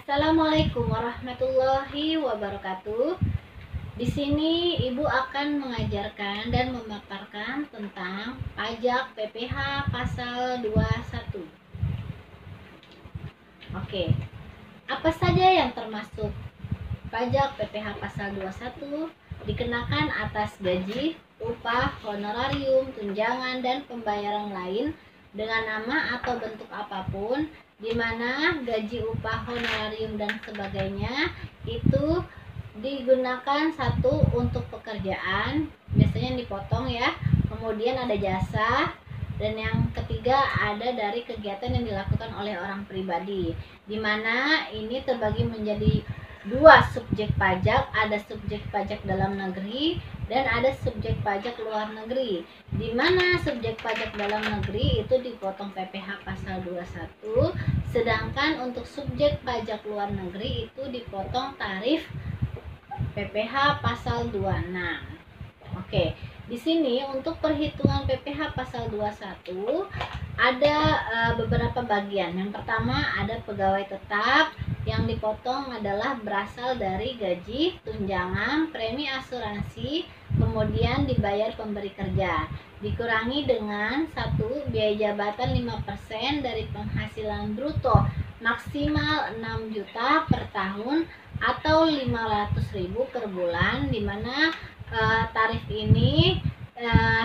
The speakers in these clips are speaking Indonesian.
Assalamualaikum warahmatullahi wabarakatuh. Di sini Ibu akan mengajarkan dan memaparkan tentang pajak PPh pasal 21. Oke. Apa saja yang termasuk pajak PPh pasal 21? Dikenakan atas gaji, upah, honorarium, tunjangan, dan pembayaran lain dengan nama atau bentuk apapun, di mana gaji, upah, honorarium, dan sebagainya itu digunakan satu untuk pekerjaan, biasanya dipotong ya, kemudian ada jasa, dan yang ketiga ada dari kegiatan yang dilakukan oleh orang pribadi, di mana ini terbagi menjadi dua subjek pajak, ada subjek pajak dalam negeri dan ada subjek pajak luar negeri, di mana subjek pajak dalam negeri itu dipotong PPh pasal 21, sedangkan untuk subjek pajak luar negeri itu dipotong tarif PPh pasal 26. Oke, di sini untuk perhitungan PPh pasal 21 ada beberapa bagian. Yang pertama ada pegawai tetap, yang dipotong adalah berasal dari gaji, tunjangan, premi asuransi, kemudian dibayar pemberi kerja. Dikurangi dengan 1. Biaya jabatan 5% dari penghasilan bruto maksimal 6 juta per tahun atau 500.000 per bulan, di mana tarif ini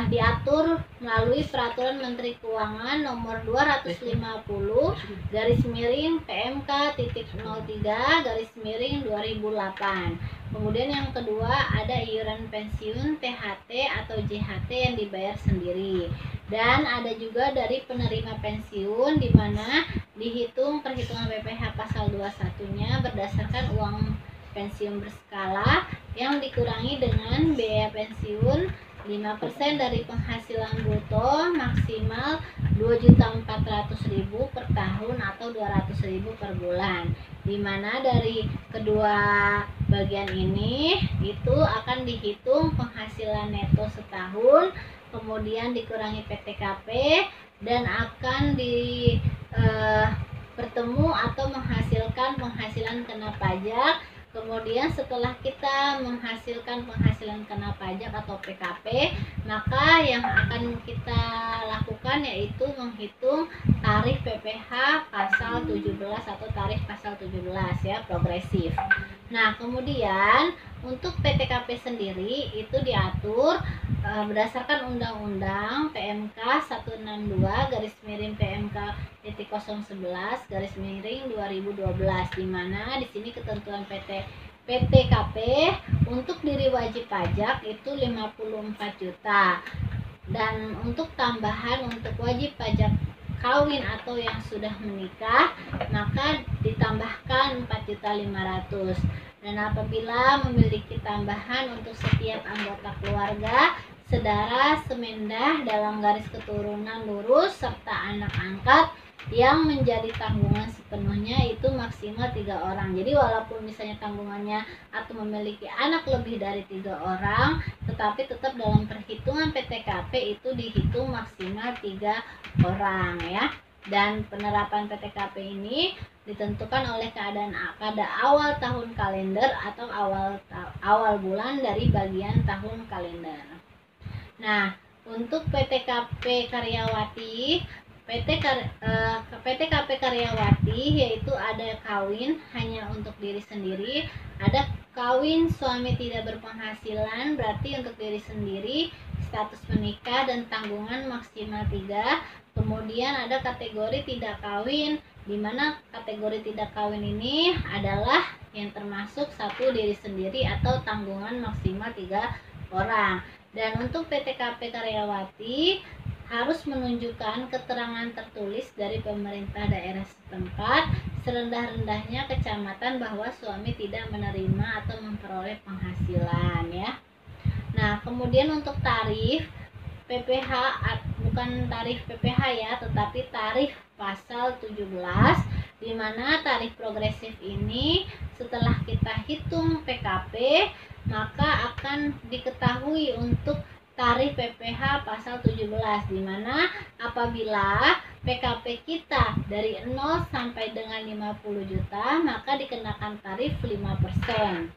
diatur melalui Peraturan Menteri Keuangan Nomor 250 PMK.03/2008. Kemudian yang kedua ada iuran pensiun, THT atau JHT yang dibayar sendiri. Dan ada juga dari penerima pensiun, di mana dihitung perhitungan PPh pasal 21-nya berdasarkan uang pensiun berskala yang dikurangi dengan biaya pensiun 5% dari penghasilan bruto maksimal 2.400.000 per tahun atau 200.000 per bulan, di mana dari kedua bagian ini itu akan dihitung penghasilan neto setahun, kemudian dikurangi PTKP dan akan bertemu atau menghasilkan penghasilan kena pajak. Kemudian setelah kita menghasilkan penghasilan kena pajak atau PKP, maka yang akan kita lakukan yaitu menghitung tarif PPh pasal 17 atau tarif pasal 17 ya, progresif. Nah, kemudian untuk PTKP sendiri itu diatur berdasarkan Undang-Undang PMK 162/PMK.011/2012, di mana di sini ketentuan PTKP untuk diri wajib pajak itu 54 juta, dan untuk tambahan untuk wajib pajak kawin atau yang sudah menikah maka ditambahkan 4.500.000. Dan apabila memiliki tambahan untuk setiap anggota keluarga, sedara, semendah dalam garis keturunan lurus serta anak angkat yang menjadi tanggungan sepenuhnya itu maksimal 3 orang. Jadi walaupun misalnya tanggungannya atau memiliki anak lebih dari 3 orang, tetapi tetap dalam perhitungan PTKP itu dihitung maksimal 3 orang ya. Dan penerapan PTKP ini ditentukan oleh keadaan pada awal tahun kalender atau awal bulan dari bagian tahun kalender. Nah, untuk PTKP karyawati, PTKP karyawati yaitu ada kawin hanya untuk diri sendiri, ada kawin suami tidak berpenghasilan berarti untuk diri sendiri, status menikah dan tanggungan maksimal 3. Kemudian ada kategori tidak kawin, di mana kategori tidak kawin ini adalah yang termasuk 1 diri sendiri atau tanggungan maksimal 3 orang. Dan untuk PTKP karyawati harus menunjukkan keterangan tertulis dari pemerintah daerah setempat serendah-rendahnya kecamatan bahwa suami tidak menerima atau memperoleh penghasilan ya. Nah, kemudian untuk tarif PPh, bukan tarif PPh ya, tetapi tarif pasal 17, di mana tarif progresif ini setelah kita hitung PKP maka akan diketahui untuk tarif PPh pasal 17, di mana apabila PKP kita dari 0 sampai dengan 50 juta, maka dikenakan tarif 5%.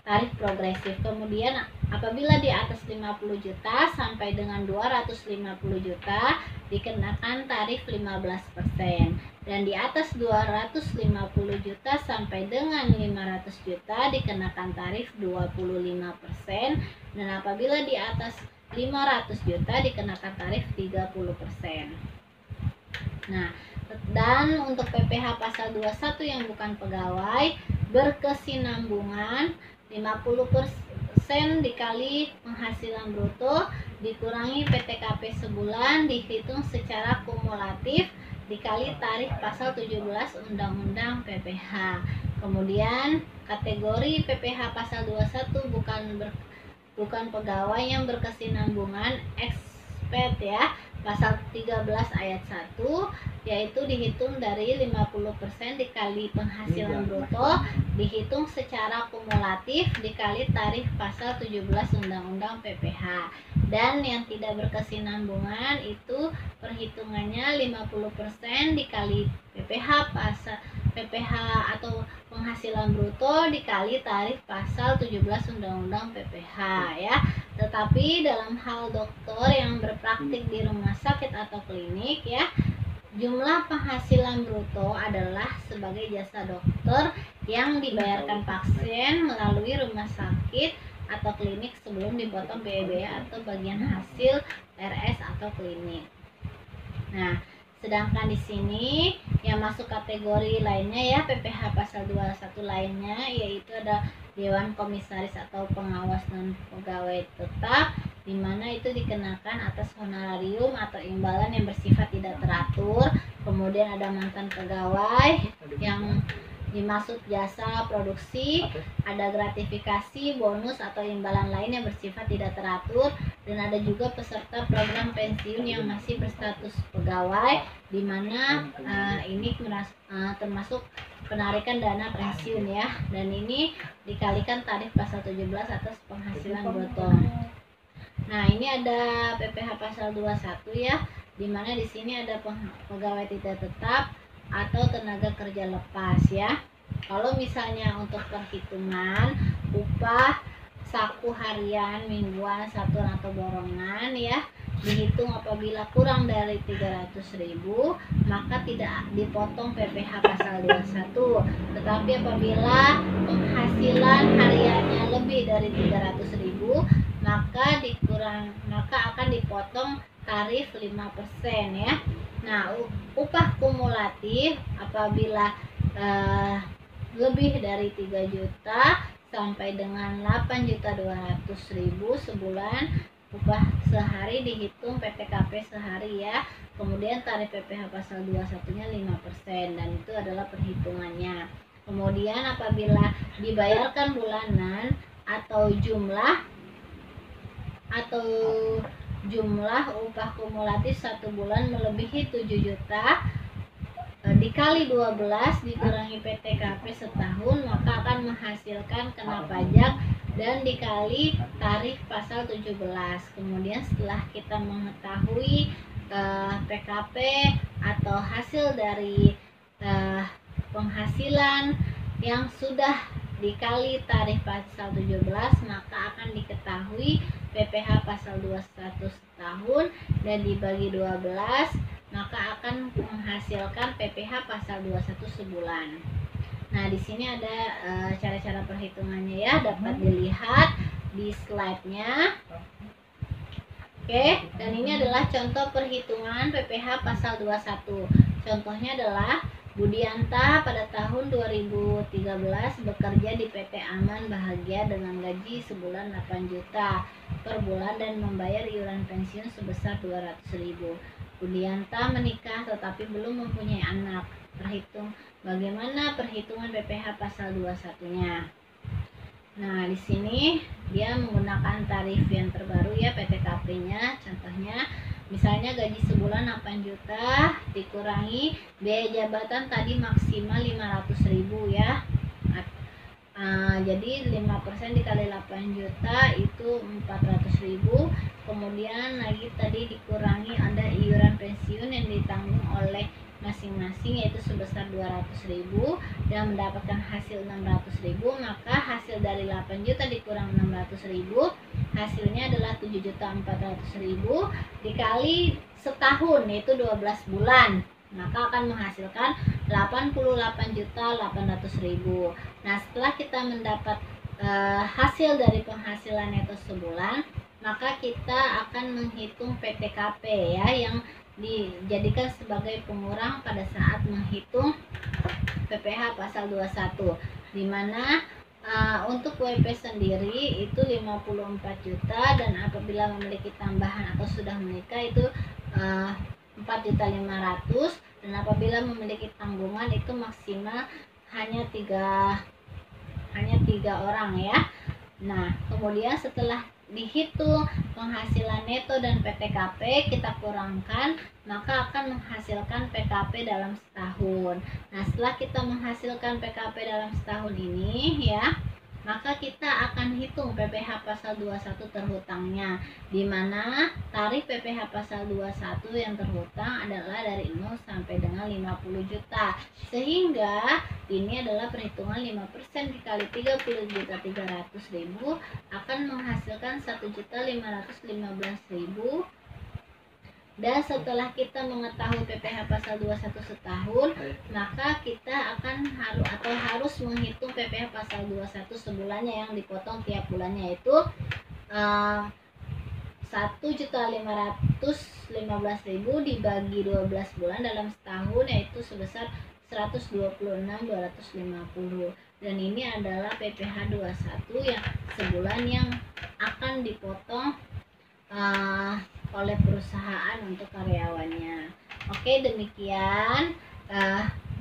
Tarif progresif. Kemudian apabila di atas 50 juta sampai dengan 250 juta dikenakan tarif 15%, dan di atas 250 juta sampai dengan 500 juta dikenakan tarif 25%, dan apabila di atas 500 juta dikenakan tarif 30%. Nah, dan untuk PPh pasal 21 yang bukan pegawai berkesinambungan 50% dikali penghasilan bruto dikurangi PTKP sebulan dihitung secara kumulatif dikali tarif pasal 17 Undang-Undang PPh. Kemudian kategori PPh pasal 21 bukan pegawai yang berkesinambungan expert ya, pasal 13 ayat 1, yaitu dihitung dari 50% dikali penghasilan bruto dihitung secara kumulatif dikali tarif pasal 17 Undang-Undang PPh. Dan yang tidak berkesinambungan itu perhitungannya 50% dikali PPh atau penghasilan bruto dikali tarif pasal 17 Undang-Undang PPh ya. Tetapi dalam hal dokter yang berpraktik di rumah sakit atau klinik ya, jumlah penghasilan bruto adalah sebagai jasa dokter yang dibayarkan pasien melalui rumah sakit atau klinik sebelum dipotong biaya atau bagian hasil RS atau klinik. Nah, sedangkan di sini yang masuk kategori lainnya ya, PPh pasal 21 lainnya, yaitu ada Dewan Komisaris atau Pengawas non pegawai tetap, di mana itu dikenakan atas honorarium atau imbalan yang bersifat tidak teratur. Kemudian ada mantan pegawai yang dimaksud jasa produksi, ada gratifikasi, bonus atau imbalan lain yang bersifat tidak teratur, dan ada juga peserta program pensiun yang masih berstatus pegawai, di mana ini termasuk penarikan dana pensiun ya, dan ini dikalikan tarif pasal 17 atas penghasilan bruto. Nah, ini ada PPh pasal 21 ya, di mana di sini ada pegawai tidak tetap atau tenaga kerja lepas ya. Kalau misalnya untuk perhitungan upah saku harian, mingguan, satuan atau borongan ya, dihitung apabila kurang dari 300.000 maka tidak dipotong PPh pasal 21. Tetapi apabila penghasilan hariannya lebih dari 300.000 maka akan dipotong tarif 5% ya. Nah, upah kumulatif apabila lebih dari 3 juta sampai dengan 8.200.000 sebulan, upah sehari dihitung PTKP sehari ya. Kemudian tarif PPh pasal 21-nya 5%, dan itu adalah perhitungannya. Kemudian apabila dibayarkan bulanan atau jumlah upah kumulatif 1 bulan melebihi 7 juta dikali 12 dikurangi PTKP setahun, maka akan menghasilkan kena pajak dan dikali tarif pasal 17. Kemudian setelah kita mengetahui PKP atau hasil dari penghasilan yang sudah dikali tarif pasal 17, maka akan diketahui PPh pasal 21 setahun dan dibagi 12, maka akan menghasilkan PPh pasal 21 sebulan. Nah, di sini ada cara-cara perhitungannya ya, dapat dilihat di slide-nya. Oke, dan ini adalah contoh perhitungan PPh pasal 21. Contohnya adalah Budianta pada tahun 2013 bekerja di PT Aman Bahagia dengan gaji sebulan 8 juta per bulan dan membayar iuran pensiun sebesar 200.000. Budianta menikah tetapi belum mempunyai anak. Bagaimana perhitungan PPh pasal 21-nya? Nah, di sini dia menggunakan tarif yang terbaru ya, PTKP-nya. Contohnya misalnya gaji sebulan 8 juta dikurangi biaya jabatan tadi maksimal 500.000 ya. Jadi 5% dikali 8 juta itu 400.000. Kemudian lagi tadi dikurangi ada iuran pensiun yang ditanggung oleh masing-masing yaitu sebesar 200.000 dan mendapatkan hasil 600.000, maka hasil dari 8 juta dikurang 600.000 hasilnya adalah 7.400.000 dikali setahun yaitu 12 bulan, maka akan menghasilkan 88.800.000. Nah, setelah kita mendapat hasil dari penghasilan neto sebulan, maka kita akan menghitung PTKP ya, yang dijadikan sebagai pengurang pada saat menghitung PPh pasal 21, di mana untuk WP sendiri itu 54 juta dan apabila memiliki tambahan atau sudah menikah itu 4.500.000 dan apabila memiliki tanggungan itu maksimal hanya tiga orang ya. Nah, kemudian setelah dihitung penghasilan neto dan PTKP kita kurangkan, maka akan menghasilkan PKP dalam setahun. Nah, setelah kita menghasilkan PKP dalam setahun ini ya, maka kita akan hitung PPh pasal 21 terhutangnya, di mana tarif PPh pasal 21 yang terhutang adalah dari 0 sampai dengan 50 juta. Sehingga ini adalah perhitungan 5% dikali 30.300.000 akan menghasilkan 1.515.000. Dan setelah kita mengetahui PPh pasal 21 setahun, maka kita akan harus menghitung PPh pasal 21 sebulannya yang dipotong tiap bulannya, yaitu 1.515.000 dibagi 12 bulan dalam setahun yaitu sebesar 126.250. Dan ini adalah PPh 21 yang sebulan yang akan dipotong oleh perusahaan untuk karyawannya. Oke, demikian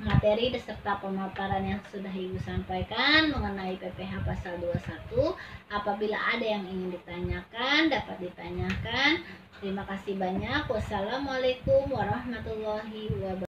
materi beserta pemaparan yang sudah Ibu sampaikan mengenai PPh pasal 21. Apabila ada yang ingin ditanyakan, dapat ditanyakan. Terima kasih banyak. Wassalamualaikum warahmatullahi wabarakatuh.